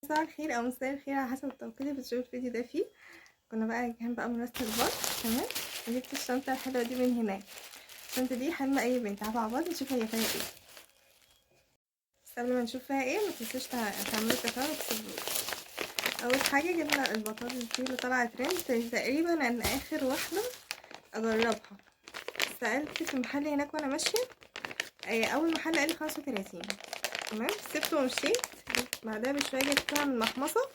صباح الخير او مساء الخير على حسب التوقيت اللي بتشوفوا الفيديو ده فيه. كنا بقى جايين بقى من راس البر. تمام. وجبت الشنطه الحلوه دي من هناك. الشنطه دي حلمه اي بنت. تعالوا مع بعض نشوف هي فيها ايه. بس قبل ما نشوف فيها ايه ما تنسوش تعملوا تفاعل وتسيبوا. اول حاجه جبنا البطاطس دي اللي طالعه ترند تقريبا. انا اخر واحده اجربها سالت في المحل هناك وانا ماشيه. اول محل قال لي 35. تمام. سبته ومشيت. بعدها بشويه جبتها من محمصه.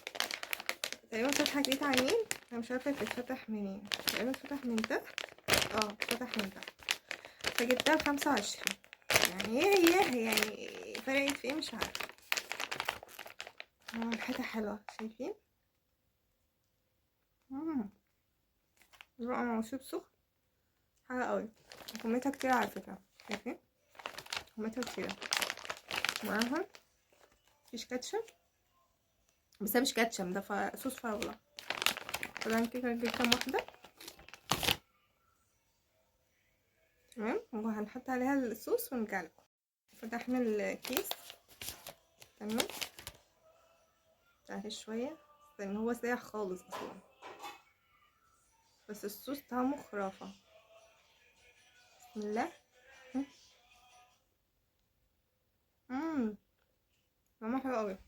تقريبا فتحة جديدة على اليمين. انا مش عارفه بتتفتح منين. تقريبا اتفتح من تحت. اتفتح من تحت. فجبتها ب25. يعني هي يعني فرقت في ايه مش عارفه. ريحتها حلوه شايفين. بقى مشروب سخن حلوه قوي. كميتها كتير على فكره. شايفين كميتها كتير. معاها مفيش كاتشب. بس ده مش كاتشب، ده صوص فراوله. طبعا كده جبت كام واحده. تمام. وهنحط عليها الصوص ونرجعلكم. فتحنا الكيس. تمام. تعالي شويه لان هو سايح خالص اصلا. بس الصوص طعمه خرافه. بسم الله. طعمه حلو قوي.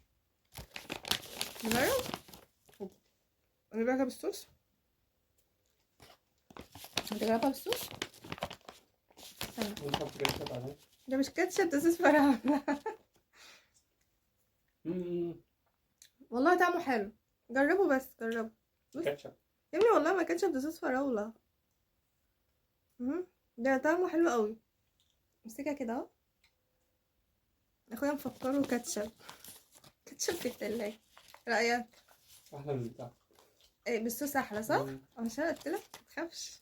نجرب. نجربها بالصوص. نجربها بالصوص. استنى. ده مش كاتشب، ده صوص فراولة. والله طعمه حلو. جربه بس جربه. كاتشب يا ابني والله ما كاتشب، ده صوص فراولة. ده طعمه حلو قوي. امسكها كده اهو. اخويا مفكره كاتشب. كاتشب في التلاجة. رأيك؟ احلى من بتاع. ايه بالصوص احلى صح؟ مش انا قلتلك متخافش.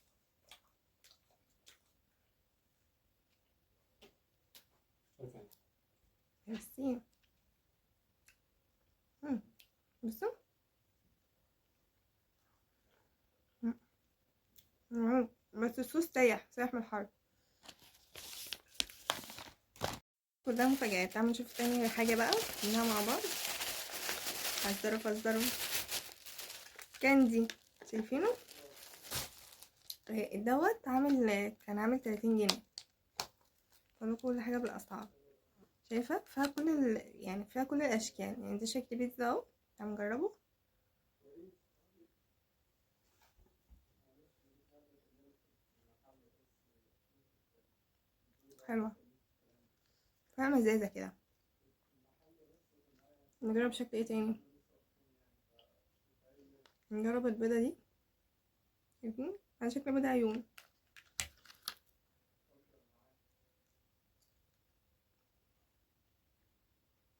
ميرسي. بصوا. بس الصوص سايح من الحر. كلها مفاجآت. تعالوا نشوف تاني حاجة بقى منها مع بعض. فزروا كاندي. شايفينه دوت كان عامل 30 جنيه. كل حاجة بالأسعار. شايفة فيها يعني فيها كل الأشكال. يعني ده شكل بيتزا اهو. تعالوا نجربه. حلوة. فيها مزازة كده. نجرب شكل ايه تاني. نجرب البيضة دي. شايفين على شكل بيضة عيون.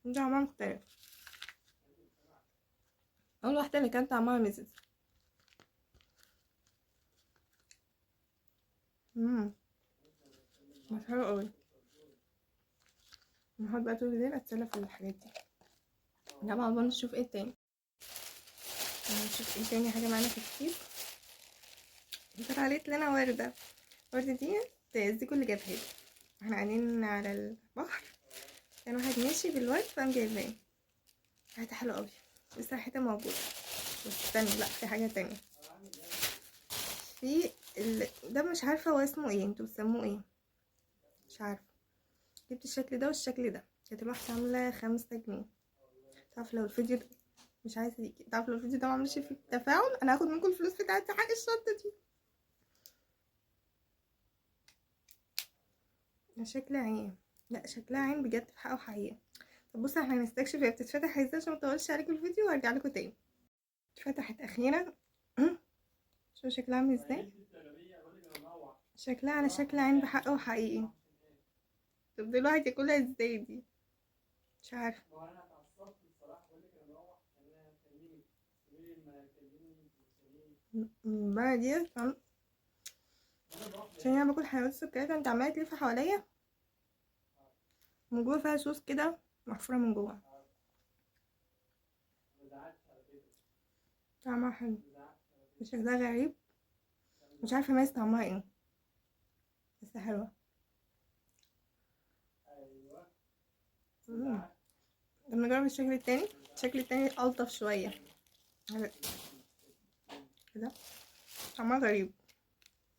ده طعمها مختلف. أول واحدة اللي كانت طعمها مزز. بس حلو قوي. نحط بقى طول الليل اتسلى في الحاجات دي. طبعا بقى نشوف ايه تاني. نشوف ايه تاني حاجة معانا في الكيس. طلعت لنا وردة. وردة دي زيكو اللي جابها لي. احنا قاعدين على البحر. كان واحد ماشي بالورد فقام جايباه. ريحتها حلوة قوي. لسه ريحتها موجودة. بس استنى، لا في حاجة تانية. في ده مش عارفة هو اسمه ايه. انتوا بتسموه ايه؟ مش عارفة. جبت الشكل ده والشكل ده. كانت الواحدة عاملة 5 جنيه. تعرف لو الفيديو ده مش عايزة دي. تعرف لو الفيديو ده معملش فيه تفاعل انا هاخد منكم الفلوس بتاعتي حق الشنطة دي. شكلها عين. لا شكلها عين بجد في حقه حقيقة. طب بصوا احنا هنستكشف هي بتتفتح ازاي عشان مطولش عليكم الفيديو وارجع لكم تاني. اتفتحت اخيرا. شوفوا شكلها عامل ازاي. شكلها على شكل عين بحقه حقيقي. طب دي الواحد ياكلها ازاي دي. مش عارفه. بقى دي عشان انا باكل حلويات السكريات انت عماله تلف حواليا. من جوه فيها صوص كده محفوره من جوه. طعمها حلو. شكلها غريب. مش عارفه اميز طعمها ايه. بس حلوه. لما نجرب الشكل التاني، الشكل التاني ألطف شوية كده. طعمها غريب،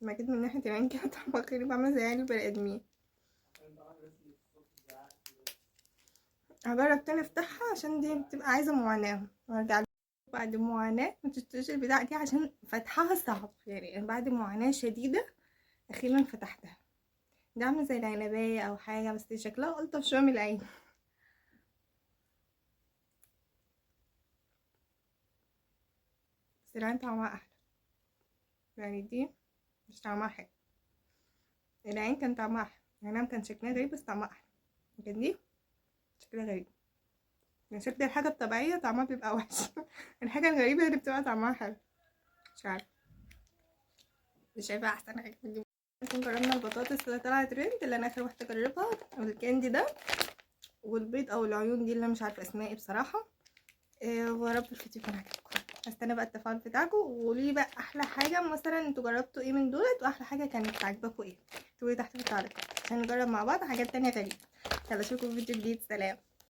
ما كده من ناحية العين كده طعمها غريب، عاملة زي عين البني آدمين. هجرب تاني افتحها عشان دي بتبقى عايزة معاناة، وارجع بعد معاناة متشتريش البتاعة دي عشان فتحها صعب يعني. بعد معاناة شديدة أخيرا فتحتها. دي عاملة زي العنباية أو حاجة، بس شكلها ألطف شوية من العين. بس العين طعمها أحلى يعني، دي مش طعمها حلو. العين كان طعمها أحلى، العنب كان شكلها غريب بس طعمها أحلى. لكن دي شكلها غريب يعني، شكل الحاجة الطبيعية طعمها بيبقى وحش الحاجة الغريبة هي اللي بتبقى طعمها حلو. مش عارفة، مش شايفة أحسن حاجة في الجو. ممكن جربنا البطاطس اللي طلعت ترند، اللي أنا آخر واحدة أجربها، والكاندي ده، والبيض أو العيون دي اللي مش عارفة اسمها ايه بصراحة. ورب الفيديو يكون عجبكم. هستنى بقى التفاعل بتاعكم، وقولولي بقى أحلى حاجة مثلا انتوا جربتوا ايه من دولت، وأحلى حاجة كانت عاجباكم ايه، تقولي تحت في التعليقات عشان نجرب مع بعض حاجات تانية غريبة. يلا اشوفكم في فيديو جديد، سلام.